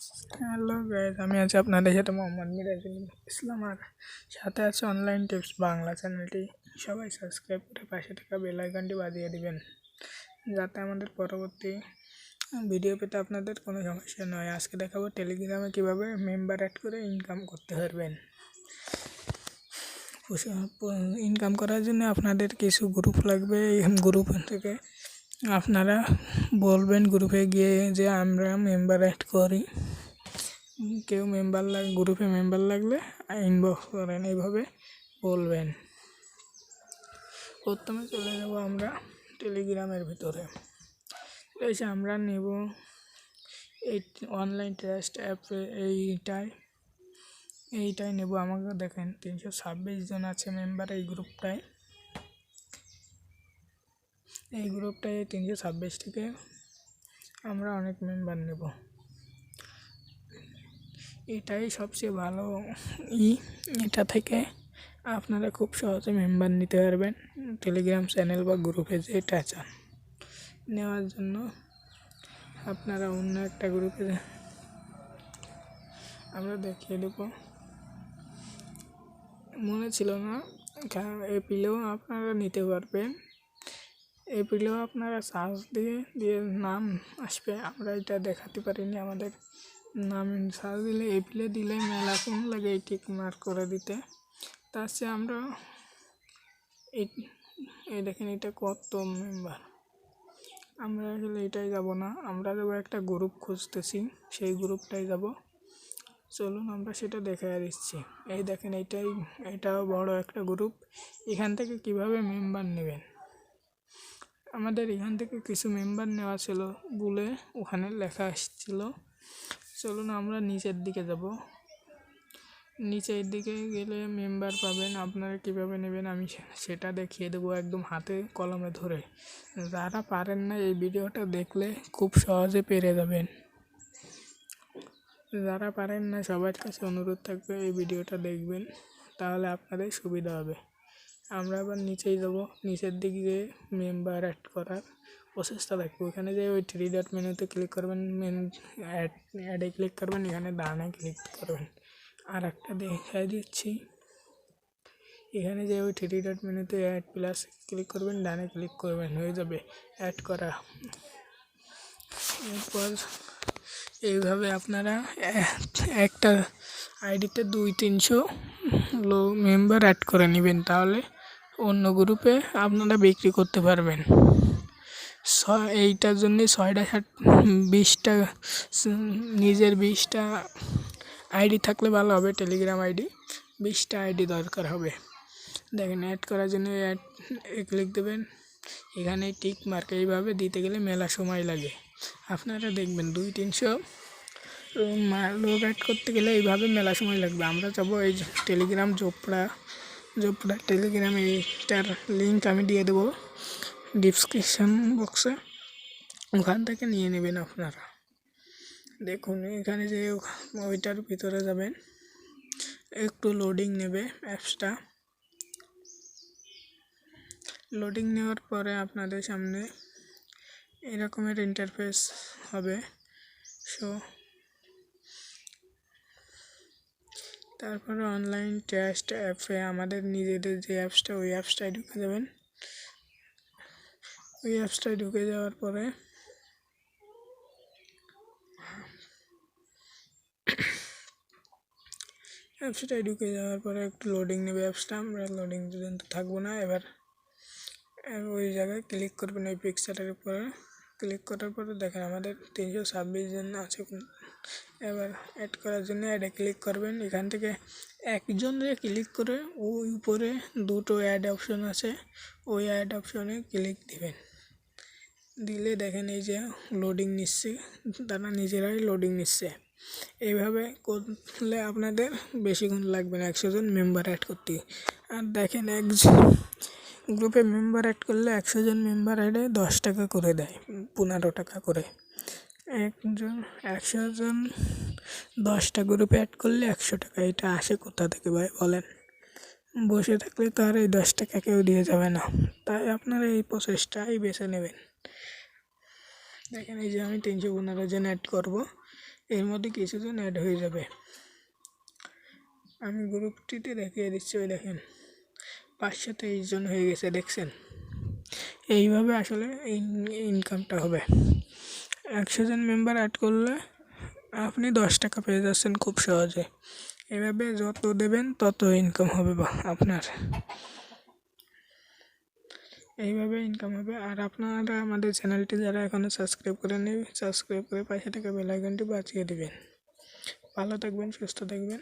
Hello guys, আমি আছি আপনাদের সাথে মোহাম্মদ মিরাজুল ইসলাম, আর সাথে আছে অনলাইন টিপস বাংলা চ্যানেলটি। সবাই সাবস্ক্রাইব করে পাশে থাকা বেল আইকনটি বাজিয়ে দিবেন, যাতে আমাদের পরবর্তী ভিডিও পেতে আপনাদের কোনো সমস্যা নয়। আজকে দেখাবো টেলিগ্রামে কিভাবে মেম্বার অ্যাড করে ইনকাম করতে পারবেন। ইনকাম করার জন্য আপনাদের কিছু গ্রুপ লাগবে। এই গ্রুপ থেকে আপনারা বলবেন গ্রুপে গিয়ে যে আমরা মেম্বার অ্যাড করি। কেউ গ্রুপে মেম্বার লাগলে ইনবক্স করেন, এইভাবে বলবেন। প্রথমে চলে যাব আমরা টেলিগ্রামের ভিতরে। এসে আমরা নেব এই অনলাইন ট্রাস্ট অ্যাপে, এইটাই নেব। আমাকে দেখেন 326 জন আছে মেম্বার এই গ্রুপটায়। 326 থেকে আমরা অনেক মেম্বার নেব। এটাই সবচেয়ে ভালো এটা থেকে আপনারা খুব সহজে মেম্বার নিতে পারবেন। টেলিগ্রাম চ্যানেল বা গ্রুপে যেটা চান নেওয়ার জন্য আপনারা অন্য একটা গ্রুপে আমরা দেখিয়ে দেবো। মনে ছিল না, এপিলেও আপনারা নিতে পারবেন। এপিলেও আপনারা সার্চ দিয়ে নাম আসবে। আমরা এটা দেখাতে পারিনি, আমাদের নাম সার্চ দিলে এপিলে দিলে মেলা কোন লাগে এই টিক মার্ক করে দিতে। তার চেয়ে আমরা এই দেখেন এটা কত মেম্বার। আমরা আসলে এটাই যাব না, আমরা যাবো একটা গ্রুপ খুঁজতেছি, সেই গ্রুপটাই যাব। চলুন আমরা সেটা দেখে দিচ্ছি। এই দেখেন এটাও বড় একটা গ্রুপ। এখান থেকে কিভাবে মেম্বার নেবেন, আমাদের এখান থেকে কিছু মেম্বার নেওয়া ছিল বলে ওখানে লেখা আসছিল। চলুন আমরা নিচের দিকে যাব। নিচের দিকে গেলে মেম্বার পাবেন। আপনারা কিভাবে নেবেন আমি সেটা দেখিয়ে দেবো একদম হাতে কলমে ধরে। যারা পারেন না এই ভিডিওটা দেখলে খুব সহজে পেরে যাবেন। যারা পারেন না সবার কাছে অনুরোধ থাকবে এই ভিডিওটা দেখবেন, তাহলে আপনাদের সুবিধা হবে। আমরা আবার নিচেই যাব। নিচের দিকে গিয়ে মেম্বার অ্যাড করার প্রসেসটা দেখবো। এখানে যে ওই 3 ডট মেনুতে ক্লিক করবেন, অ্যাডে ক্লিক করবেন, এখানে ডানে ক্লিক করবেন। আর একটা দেখাই দিচ্ছি, এখানে যে ওই 3 ডট মেনুতে অ্যাড প্লাস ক্লিক করবেন, ডানে ক্লিক করবেন, হয়ে যাবে অ্যাড করা। এরপর এইভাবে আপনারা একটা আইডিতে 200-300 মেম্বার অ্যাড করে নেবেন, তাহলে অন্য গ্রুপে আপনারা বিক্রি করতে পারবেন। এইটার জন্যে 20টা নিজের 20টা আইডি থাকলে ভালো হবে। টেলিগ্রাম আইডি 20টা আইডি দরকার হবে। দেখেন অ্যাড করার জন্য ক্লিক দেবেন, এখানে টিক মার্ক এইভাবে দিতে গেলে মেলা সময় লাগে। আপনারা দেখবেন 200-300 লোক অ্যাড করতে গেলে এইভাবে মেলা সময় লাগবে। আমরা যাবো এই টেলিগ্রাম জোপড়া টেলিগ্রাম, এইটার লিঙ্ক আমি দিয়ে দেবো ডিসক্রিপশান বক্সে, ওখান থেকে নিয়ে নেবেন আপনারা। দেখুন এখানে যে ওইটার ভিতরে যাবেন, একটু লোডিং নেবে অ্যাপসটা। লোডিং নেওয়ার পরে আপনাদের সামনে এরকমের ইন্টারফেস হবে। তারপরে অনলাইন ট্রাস্ট অ্যাপে আমাদের নিজেদের যে অ্যাপসটা, ওই অ্যাপসটায় ঢুকে যাবেন। ওই অ্যাপসটায় ঢুকে যাওয়ার পরে একটু লোডিং নেবে অ্যাপসটা। আমরা লোডিং পর্যন্ত থাকবো না। এবার ওই জায়গায় ক্লিক করবেন, ওই পিকচারের উপরে ক্লিক করার পরে দেখেন আমাদের 326 জন আছে। এবার অ্যাড করার জন্য অ্যাডে ক্লিক করবেন। এখান থেকে একজনে ক্লিক করে ওই উপরে 2টো অ্যাড অপশন আছে, ওই অ্যাড অপশনে ক্লিক দিবেন। দিলে দেখেন এই যে লোডিং নিচ্ছে, তারা নিজেরাই লোডিং নিচ্ছে। এইভাবে করলে আপনাদের বেশিক্ষণ লাগবে না 100 জন মেম্বার অ্যাড করতে। আর দেখেন গ্রুপে মেম্বার অ্যাড করলে 100 জন মেম্বার অ্যাডে 10 টাকা করে দেয়, 15 টাকা করে। 100 জন 10টা গ্রুপে অ্যাড করলে 100 টাকা। এটা আসে কোথা থেকে ভাই বলেন? বসে থাকলে তো আর এই 10 টাকা কেউ দিয়ে যাবে না, তাই আপনারা এই প্রসেসটাই বেছে নেবেন। দেখেন এই যে আমি 315 জন অ্যাড করবো, এর মধ্যে কিছুজন অ্যাড হয়ে যাবে। আমি গ্রুপটিতে দেখিয়ে দিচ্ছি, ওই দেখেন 523 জন হয়ে গেছে, দেখছেন? এইভাবে আসলে ইনকামটা হবে। 100 জন মেম্বার অ্যাড করলে আপনি 10 টাকা পেয়ে যাচ্ছেন খুব সহজে। এভাবে যত দেবেন তত ইনকাম হবে আপনার, এইভাবে ইনকাম হবে। আর আপনারা আমাদের চ্যানেলটি যারা এখনও সাবস্ক্রাইব করেননি, সাবস্ক্রাইব করে পাশে থাকা বেল আইকনটি বাজিয়ে দেবেন। ভালো থাকবেন, সুস্থ থাকবেন।